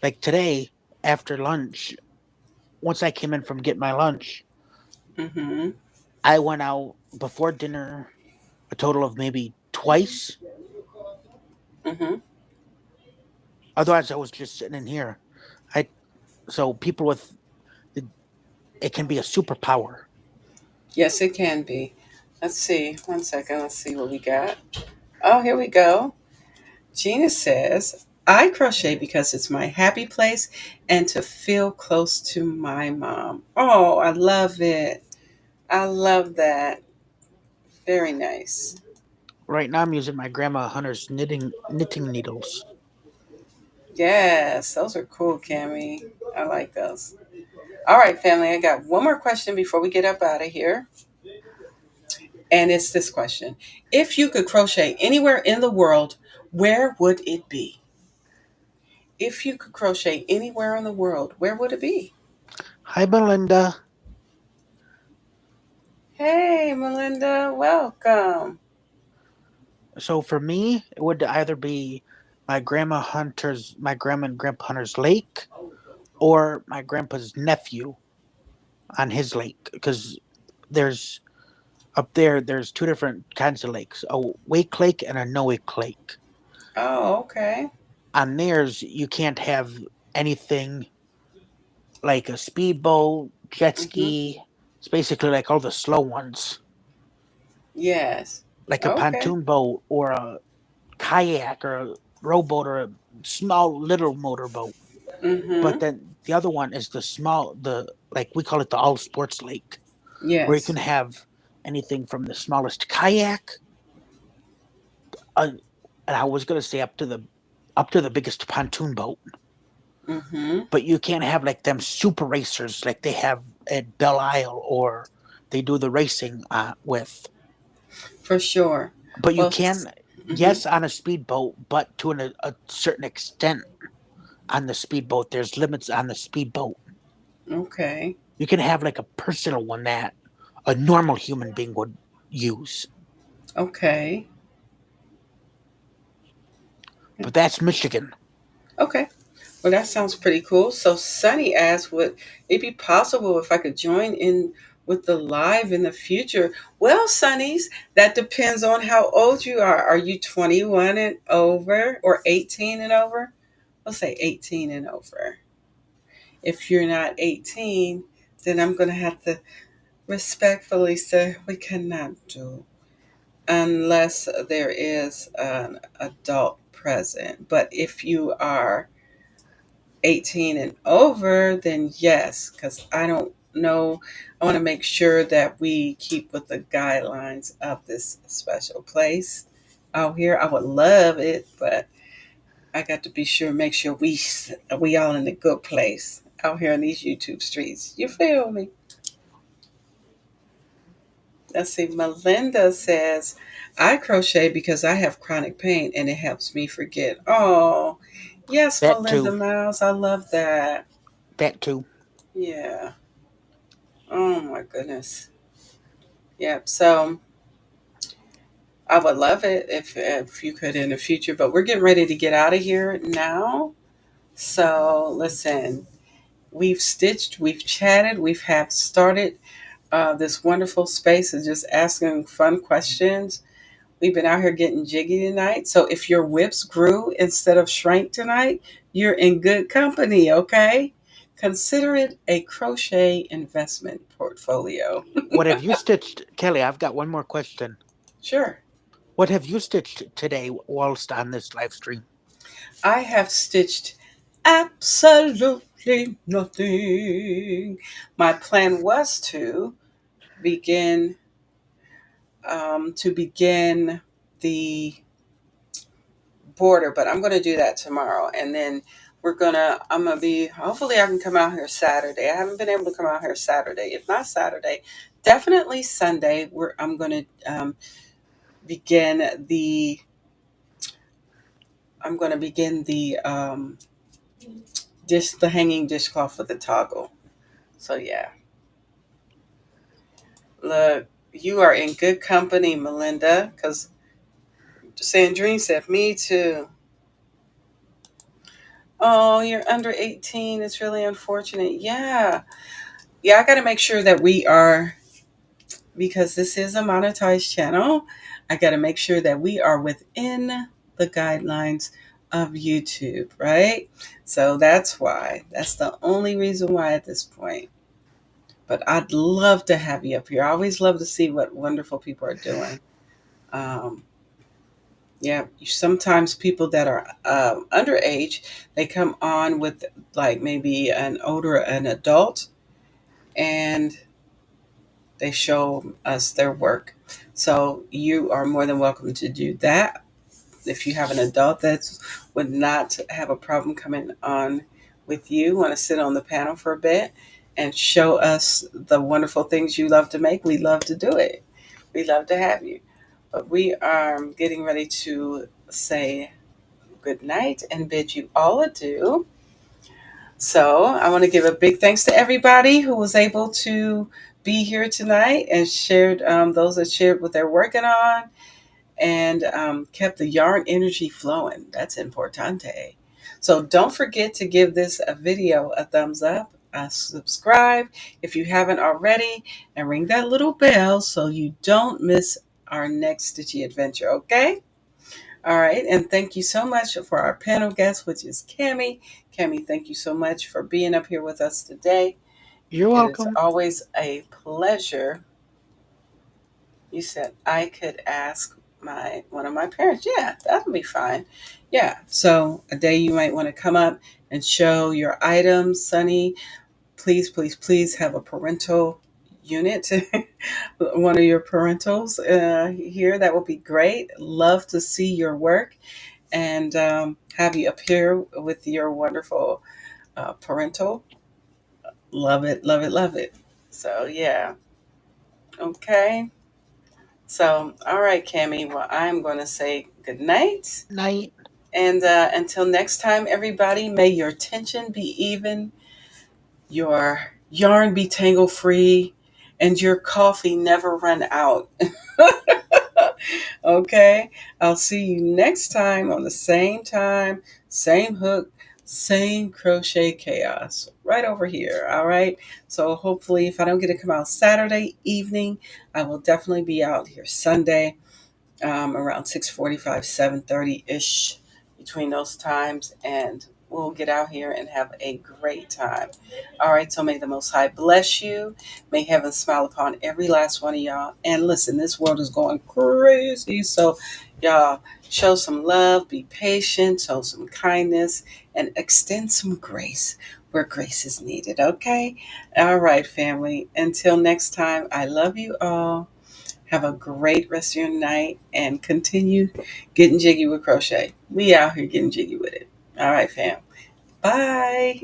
like today after lunch. Once I came in from getting my lunch, Mm-hmm. I went out before dinner a total of maybe twice. Mm-hmm. Otherwise, I was just sitting in here. I so people with it can be a superpower. Yes, it can be. Let's see. One second. Let's see what we got. Oh, here we go. Gina says, I crochet because it's my happy place and to feel close to my mom. Oh, I love it. I love that. Very nice. Right now, I'm using my grandma Hunter's knitting needles. Yes, those are cool, Cammy. I like those. All right, family. I got one more question before we get up out of here. And it's this question: if you could crochet anywhere in the world, where would it be? If you could crochet anywhere in the world, where would it be? Hi, Belinda. Hey, Melinda, welcome. So for me, it would either be my grandma and grandpa Hunter's lake, or my grandpa's nephew on his lake. Because there's up there, there's two different kinds of lakes: a wake lake and a no wake lake. Oh, okay. On theirs, you can't have anything like a speedboat, jet Mm-hmm. ski. It's basically like all the slow ones, Yes. like a Okay. pontoon boat or a kayak or a rowboat or a small little motorboat. But Mm-hmm. then the other one is the like we call it the all sports lake, where you can Yes. have anything from the smallest kayak, uh, and I was gonna say up to the biggest pontoon boat. Mm-hmm. But you can't have like them super racers like they have at Belle Isle or they do the racing with. For sure. But you Well, can, mm-hmm. yes, on a speedboat, but to a certain extent on the speedboat. There's limits on the speedboat. Okay. You can have like a personal one that a normal human being would use. Okay. But that's Michigan. Okay. Well, that sounds pretty cool. So Sunny asked, would it be possible if I could join in with the live in the future. Well, Sonnies, that depends on how old you are. Are you 21 and over or 18 and over? Let's say 18 and over. If you're not 18, then I'm going to have to respectfully say we cannot do unless there is an adult present. But if you are 18 and over, then yes, because I don't know. I want to make sure that we keep with the guidelines of this special place out here. I would love it, but I got to be sure, make sure we all in a good place out here in these YouTube streets. You feel me? Let's see. Melinda says, I crochet because I have chronic pain and it helps me forget. Oh, yes, That Melinda too. Miles. I love that. That too. Yeah. Oh, my goodness. Yep. So I would love it if you could in the future, but we're getting ready to get out of here now. So listen, we've stitched, we've chatted, we've have started this wonderful space of just asking fun questions. We've been out here getting jiggy tonight. So if your whips grew instead of shrank tonight, you're in good company, okay? Consider it a crochet investment portfolio. What have you stitched, Kelly? I've got one more question. Sure. What have you stitched today whilst on this live stream? I have stitched absolutely nothing. My plan was begin to begin the border, but I'm going to do that tomorrow, and then I'm gonna be, hopefully I can come out here Saturday. I haven't been able to come out here Saturday. If not Saturday, definitely Sunday. Where I'm going to begin the I'm going to begin the hanging dishcloth with the toggle. So yeah. Look, you are in good company, Melinda, because Sandrine said, me too. Oh, you're under 18. It's really unfortunate. Yeah. Yeah, I got to make sure that we are, because this is a monetized channel, I got to make sure that we are within the guidelines of YouTube, right? So that's why. That's the only reason why at this point. But I'd love to have you up here. I always love to see what wonderful people are doing. Um, Yeah, sometimes people that are underage, they come on with like maybe an adult, and they show us their work. So you are more than welcome to do that. If you have an adult that would not have a problem coming on with you, want to sit on the panel for a bit and show us the wonderful things you love to make, we love to do it. We love to have you. But we are getting ready to say good night and bid you all adieu. So I want to give a big thanks to everybody who was able to be here tonight and shared, those that shared what they're working on, and kept the yarn energy flowing. That's importante. So don't forget to give this a video a thumbs up, subscribe if you haven't already, and ring that little bell so you don't miss our next Stitchy adventure, okay? All right, and thank you so much for our panel guest, which is Cami. Cami, thank you so much for being up here with us today. You're It is welcome. always a pleasure. You said I could ask my one of my parents. Yeah, that would be fine. Yeah, so a day you might want to come up and show your items, Sunny. Please, please, please have a parental unit, one of your parentals here. That would be great. Love to see your work and have you appear with your wonderful parental. Love it, love it, love it. So, yeah. Okay. So, all right, Cami. Well, I'm going to say good night. Night. And until next time, everybody, may your tension be even, your yarn be tangle free, and your coffee never run out. Okay. I'll see you next time on the same time, same hook, Same crochet chaos right over here. All right. So hopefully, if I don't get to come out Saturday evening, I will definitely be out here Sunday, around 6:45, 7:30 ish, between those times, and we'll get out here and have a great time. All right, so may the Most High bless you. May heaven smile upon every last one of y'all. And listen, this world is going crazy, so y'all show some love, be patient, show some kindness, and extend some grace where grace is needed. Okay, all right, family. Until next time, I love you all. Have a great rest of your night and continue getting jiggy with crochet. We out here getting jiggy with it. All right, fam. Bye.